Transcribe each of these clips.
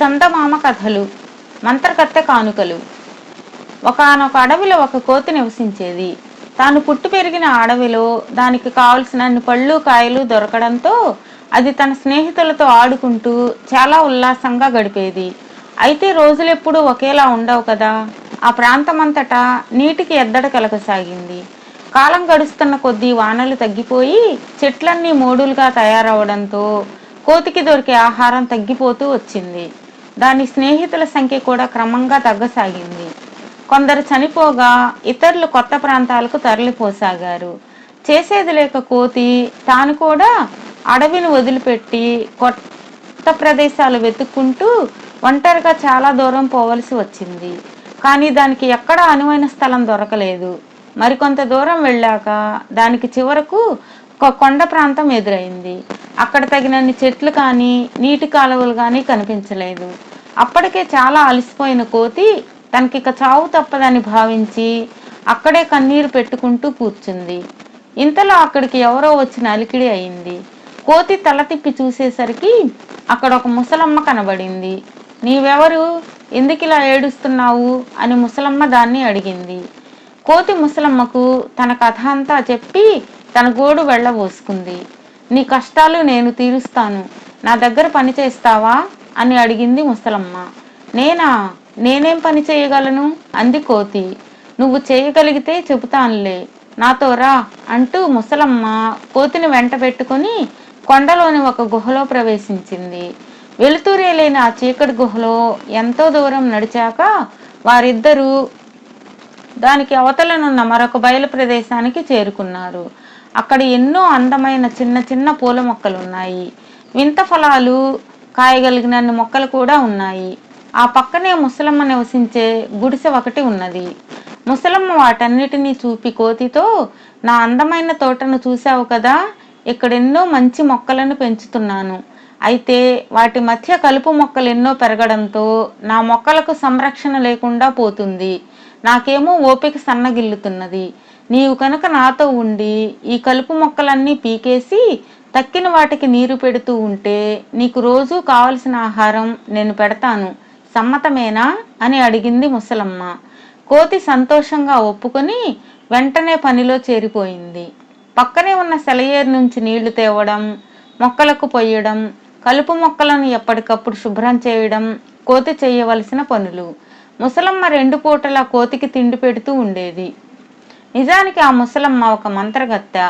చందమామ కథలు, మంత్రకత్తె కానుకలు. ఒకానొక అడవిలో ఒక కోతి నివసించేది. తాను పుట్టి పెరిగిన అడవిలో దానికి కావలసినన్ని పళ్ళు కాయలు దొరకడంతో అది తన స్నేహితులతో ఆడుకుంటూ చాలా ఉల్లాసంగా గడిపేది. అయితే రోజులెప్పుడూ ఒకేలా ఉండవు కదా. ఆ ప్రాంతమంతటా నీటికి ఎద్దడి కలగసాగింది. కాలం గడుస్తున్న కొద్దీ వానలు తగ్గిపోయి చెట్లన్నీ మోడులుగా తయారవడంతో కోతికి దొరికే ఆహారం తగ్గిపోతూ వచ్చింది. దాని స్నేహితుల సంఖ్య కూడా క్రమంగా తగ్గసాగింది. కొందరు చనిపోగా ఇతరులు కొత్త ప్రాంతాలకు తరలిపోసాగారు. చేసేది లేక కోతి తాను కూడా అడవిని వదిలిపెట్టి కొత్త ప్రదేశాలు వెతుక్కుంటూ ఒంటరిగా చాలా దూరం పోవలసి వచ్చింది. కానీ దానికి ఎక్కడా అనువైన స్థలం దొరకలేదు. మరికొంత దూరం వెళ్ళాక దానికి చివరకు ఒక కొండ ప్రాంతం ఎదురైంది. అక్కడ తగినన్ని చెట్లు కానీ నీటి కాలువలు కానీ కనిపించలేదు. అప్పటికే చాలా అలసిపోయిన కోతి తనకిక చావు తప్పదని భావించి అక్కడే కన్నీరు పెట్టుకుంటూ కూర్చుంది. ఇంతలో అక్కడికి ఎవరో వచ్చిన అలికిడి అయింది. కోతి తల తిప్పి చూసేసరికి అక్కడ ఒక ముసలమ్మ కనబడింది. నీవెవరు, ఎందుకిలా ఏడుస్తున్నావు అని ముసలమ్మ దాన్ని అడిగింది. కోతి ముసలమ్మకు తన కథ అంతా చెప్పి తన గోడు వెళ్ళబోసుకుంది. నీ కష్టాలు నేను తీరుస్తాను, నా దగ్గర పని చేస్తావా అని అడిగింది ముసలమ్మ. నేనేం పని చేయగలను అంది కోతి. నువ్వు చేయగలిగితే చెబుతానులే, నాతో రా అంటూ ముసలమ్మ కోతిని వెంట పెట్టుకుని కొండలోని ఒక గుహలో ప్రవేశించింది. వెలుతురే లేని ఆ చీకటి గుహలో ఎంతో దూరం నడిచాక వారిద్దరూ దానికి అవతలనున్న మరొక బయలు ప్రదేశానికి చేరుకున్నారు. అక్కడ ఎన్నో అందమైన చిన్న చిన్న పూల మొక్కలున్నాయి. వింత ఫలాలు కాయగలిగినన్ని మొక్కలు కూడా ఉన్నాయి. ఆ పక్కనే ముసలమ్మ నివసించే గుడిసె ఒకటి ఉన్నది. ముసలమ్మ వాటన్నిటినీ చూపి కోతితో, నా అందమైన తోటను చూశావు కదా, ఇక్కడెన్నో మంచి మొక్కలను పెంచుతున్నాను. అయితే వాటి మధ్య కలుపు మొక్కలు ఎన్నో పెరగడంతో నా మొక్కలకు సంరక్షణ లేకుండా పోతుంది. నాకేమో ఓపిక సన్నగిల్లుతున్నది. నీవు కనుక నాతో ఉండి ఈ కలుపు మొక్కలన్నీ పీకేసి తక్కిన వాటికి నీరు పెడుతూ ఉంటే నీకు రోజూ కావలసిన ఆహారం నేను పెడతాను, సమ్మతమేనా అని అడిగింది ముసలమ్మ. కోతి సంతోషంగా ఒప్పుకొని వెంటనే పనిలో చేరిపోయింది. పక్కనే ఉన్న సెలయేరు నుంచి నీళ్లు తేవడం, మొక్కలకు పొయ్యడం, కలుపు మొక్కలను ఎప్పటికప్పుడు శుభ్రం చేయడం కోతి చేయవలసిన పనులు. ముసలమ్మ 2 పూటలా కోతికి తిండి పెడుతూ ఉండేది. నిజానికి ఆ ముసలమ్మ ఒక మంత్రగత్తె.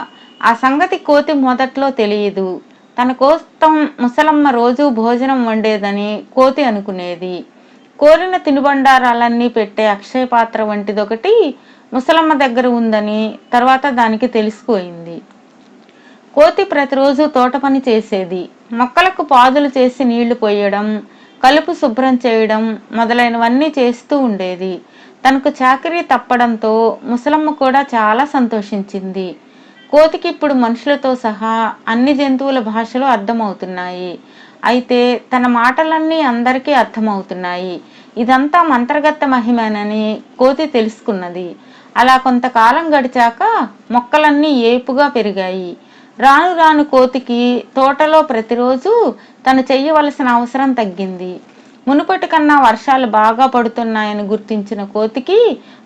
ఆ సంగతి కోతి మొదట్లో తెలియదు. తన కోసం ముసలమ్మ రోజూ భోజనం వండేదని కోతి అనుకునేది. కోరిన తినుబండారాలన్నీ పెట్టే అక్షయ పాత్ర వంటిదొకటి ముసలమ్మ దగ్గర ఉందని తర్వాత దానికి తెలిసిపోయింది. కోతి ప్రతిరోజు తోట పని చేసేది. మొక్కలకు పాదులు చేసి నీళ్లు పోయడం, కలుపు శుభ్రం చేయడం మొదలైనవన్నీ చేస్తూ ఉండేది. తనకు చాకరీ తప్పడంతో ముసలమ్మ కూడా చాలా సంతోషించింది. కోతికి ఇప్పుడు మనుషులతో సహా అన్ని జంతువుల భాషలు అర్థమవుతున్నాయి. అయితే తన మాటలన్నీ అందరికీ అర్థమవుతున్నాయి. ఇదంతా మంత్రగత్తె మహిమేనని కోతి తెలుసుకున్నది. అలా కొంతకాలం గడిచాక మొక్కలన్నీ ఏపుగా పెరిగాయి. రాను రాను కోతికి తోటలో ప్రతిరోజు తను చెయ్యవలసిన అవసరం తగ్గింది. మునుపటి కన్నా వర్షాలు బాగా పడుతున్నాయని గుర్తించిన కోతికి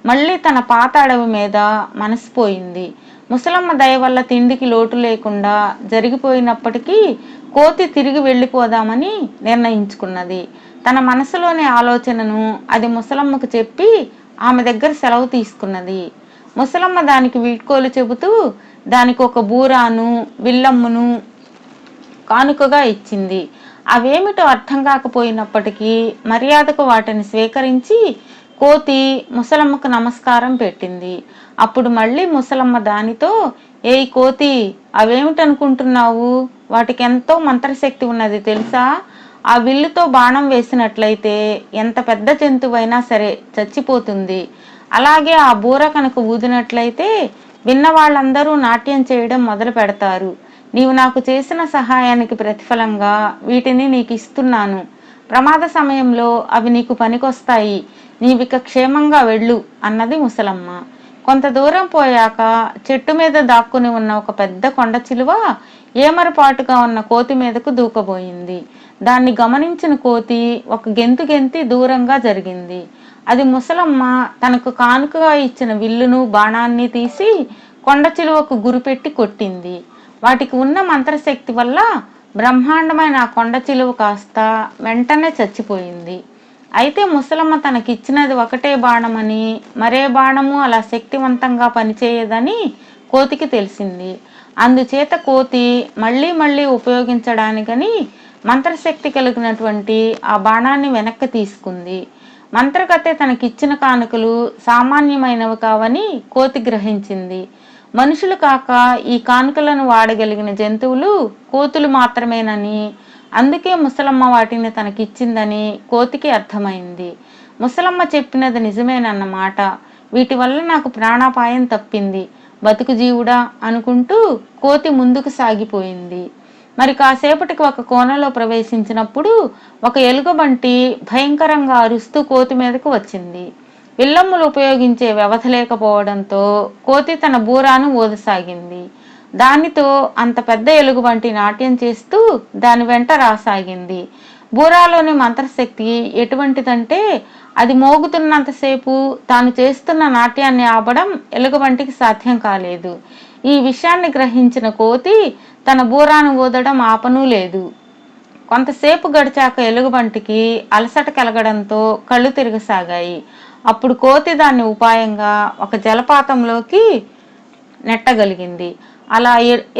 మళ్ళీ తన పాత అడవి మీద మనసిపోయింది. ముసలమ్మ దయ వల్ల తిండికి లోటు లేకుండా జరిగిపోయినప్పటికీ కోతి తిరిగి వెళ్ళిపోదామని నిర్ణయించుకున్నది. తన మనసులోని ఆలోచనను అది ముసలమ్మకు చెప్పి ఆమె దగ్గర సెలవు తీసుకున్నది. ముసలమ్మ దానికి వీడ్కోలు చెబుతూ దానికి ఒక బూరాను, విల్లమ్మును కానుకగా ఇచ్చింది. అవేమిటో అర్థం కాకపోయినప్పటికీ మర్యాదకు వాటిని స్వీకరించి కోతి ముసలమ్మకు నమస్కారం పెట్టింది. అప్పుడు మళ్ళీ ముసలమ్మ దానితో, ఏయ్ కోతి, అవేమిటనుకుంటున్నావు? వాటికి ఎంతో మంత్రశక్తి ఉన్నది తెలుసా? ఆ విల్లుతో బాణం వేసినట్లయితే ఎంత పెద్ద జంతువైనా సరే చచ్చిపోతుంది. అలాగే ఆ బూర కనుక ఊదినట్లయితే విన్న వాళ్ళందరూ నాట్యం చేయడం మొదలు పెడతారు. నీవు నాకు చేసిన సహాయానికి ప్రతిఫలంగా వీటిని నీకు ఇస్తున్నాను. ప్రమాద సమయంలో అవి నీకు పనికొస్తాయి. నీవిక క్షేమంగా వెళ్ళు అన్నది ముసలమ్మ. కొంత దూరం పోయాక చెట్టు మీద దాక్కుని ఉన్న ఒక పెద్ద కొండ చిలువ ఏమరపాటుగా ఉన్న కోతి మీదకు దూకబోయింది. దాన్ని గమనించిన కోతి ఒక గెంతు గెంతి దూరంగా జరిగింది. అది ముసలమ్మ తనకు కానుకగా ఇచ్చిన విల్లును బాణాన్ని తీసి కొండ చిలువకు గురిపెట్టి కొట్టింది. వాటికి ఉన్న మంత్రశక్తి వల్ల బ్రహ్మాండమైన ఆ కొండ చిలువ కాస్త వెంటనే చచ్చిపోయింది. అయితే ముసలమ్మ తనకిచ్చినది ఒకటే బాణమని, మరే బాణము అలా శక్తివంతంగా పనిచేయదని కోతికి తెలిసింది. అందుచేత కోతి మళ్ళీ మళ్ళీ ఉపయోగించడానికని మంత్రశక్తి కలిగినటువంటి ఆ బాణాన్ని వెనక్కి తీసుకుంది. మంత్రగత్తె తనకిచ్చిన కానుకలు సామాన్యమైనవి కావని కోతి గ్రహించింది. మనుషులు కాక ఈ కానుకలను వాడగలిగిన జంతువులు కోతులు మాత్రమేనని, అందుకే ముసలమ్మ వాటిని తనకిచ్చిందని కోతికి అర్థమైంది. ముసలమ్మ చెప్పినది నిజమేనన్నమాట. వీటి వల్ల నాకు ప్రాణాపాయం తప్పింది, బతుకు జీవుడా అనుకుంటూ కోతి ముందుకు సాగిపోయింది. మరి కాసేపటికి ఒక కోనలో ప్రవేశించినప్పుడు ఒక ఎలుగుబంటి భయంకరంగా అరుస్తూ కోతి మీదకు వచ్చింది. విల్లమ్ములు ఉపయోగించే వ్యవధి లేకపోవడంతో కోతి తన బూరాను ఊదసాగింది. దానితో అంత పెద్ద ఎలుగుబంటి నాట్యం చేస్తూ దాని వెంట రాసాగింది. బూరాలోని మంత్రశక్తి ఎటువంటిదంటే అది మోగుతున్నంతసేపు తాను చేస్తున్న నాట్యాన్ని ఆపడం ఎలుగుబంటికి సాధ్యం కాలేదు. ఈ విషయాన్ని గ్రహించిన కోతి తన బూరాను ఊదడం ఆపనూ లేదు. కొంతసేపు గడిచాక ఎలుగుబంటికి అలసట కలగడంతో కళ్ళు తిరగసాగాయి. అప్పుడు కోతి దాన్ని ఉపాయంగా ఒక జలపాతంలోకి నెట్టగలిగింది. అలా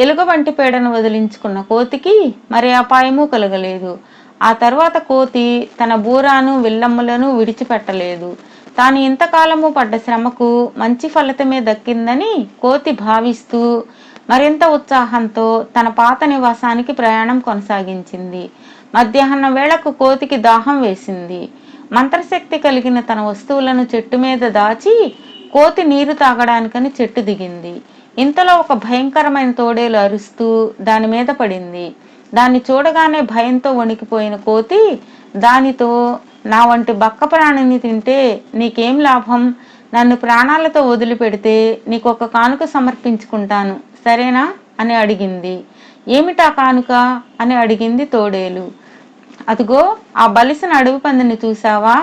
ఎలుగుబంటి పీడను వదిలించుకున్న కోతికి మరి అపాయము కలగలేదు. ఆ తర్వాత కోతి తన బూరాను విల్లమ్ములను విడిచిపెట్టలేదు. తాను ఇంతకాలము పడ్డ శ్రమకు మంచి ఫలితమే దక్కిందని కోతి భావిస్తూ మరింత ఉత్సాహంతో తన పాత నివాసానికి ప్రయాణం కొనసాగించింది. మధ్యాహ్నం వేళకు కోతికి దాహం వేసింది. మంత్రశక్తి కలిగిన తన వస్తువులను చెట్టు మీద దాచి కోతి నీరు తాగడానికని చెట్టు దిగింది. ఇంతలో ఒక భయంకరమైన తోడేలు అరుస్తూ దాని మీద పడింది. దాన్ని చూడగానే భయంతో వణికిపోయిన కోతి దానితో, నా వంటి బక్క ప్రాణిని తింటే నీకేం లాభం? నన్ను ప్రాణాలతో వదిలిపెడితే నీకొక కానుక సమర్పించుకుంటాను, సరేనా అని అడిగింది. ఏమిటా కానుక అని అడిగింది తోడేలు. అదిగో ఆ బలిసిన అడవి పందిని చూసావా?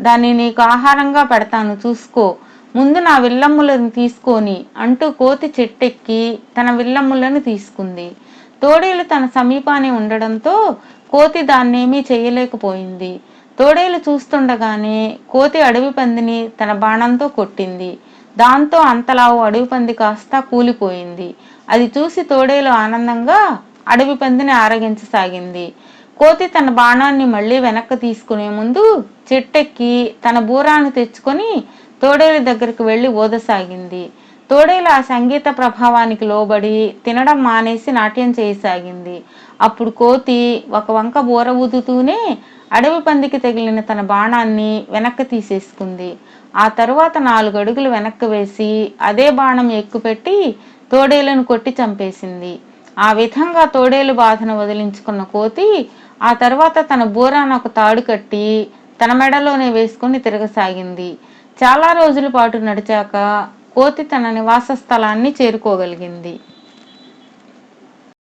దాన్ని నీకు ఆహారంగా పెడతాను, చూసుకో. ముందు నా విల్లమ్ములను తీసుకొని అంటూ కోతి చెట్టెక్కి తన విల్లమ్ములను తీసుకుంది. తోడేలు తన సమీపానే ఉండడంతో కోతి దాన్నేమీ చేయలేకపోయింది. తోడేలు చూస్తుండగానే కోతి అడవి పందిని తన బాణంతో కొట్టింది. దాంతో అంతలావు అడవి పంది కాస్త కూలిపోయింది. అది చూసి తోడేలు ఆనందంగా అడవి పందిని ఆరగించసాగింది. కోతి తన బాణాన్ని మళ్ళీ వెనక్కి తీసుకునే ముందు చెట్టెక్కి తన బూరాను తెచ్చుకొని తోడేలు దగ్గరికి వెళ్ళి ఊదసాగింది. తోడేలు ఆ సంగీత ప్రభావానికి లోబడి తినడం మానేసి నాట్యం చేయసాగింది. అప్పుడు కోతి ఒక వంక బూర ఊదుతూనే అడవి పందికి తగిలిన తన బాణాన్ని వెనక్కి తీసేసుకుంది. ఆ తరువాత 4 అడుగులు వెనక్కి వేసి అదే బాణం ఎక్కుపెట్టి తోడేలును కొట్టి చంపేసింది. ఆ విధంగా తోడేలు బాధను వదిలించుకున్న కోతి ఆ తర్వాత తన బూరాను ఒక తాడు కట్టి తన మెడలోనే వేసుకుని తిరగసాగింది. చాలా రోజుల పాటు నడిచాక కోతి తన నివాస స్థలాన్ని చేరుకోగలిగింది.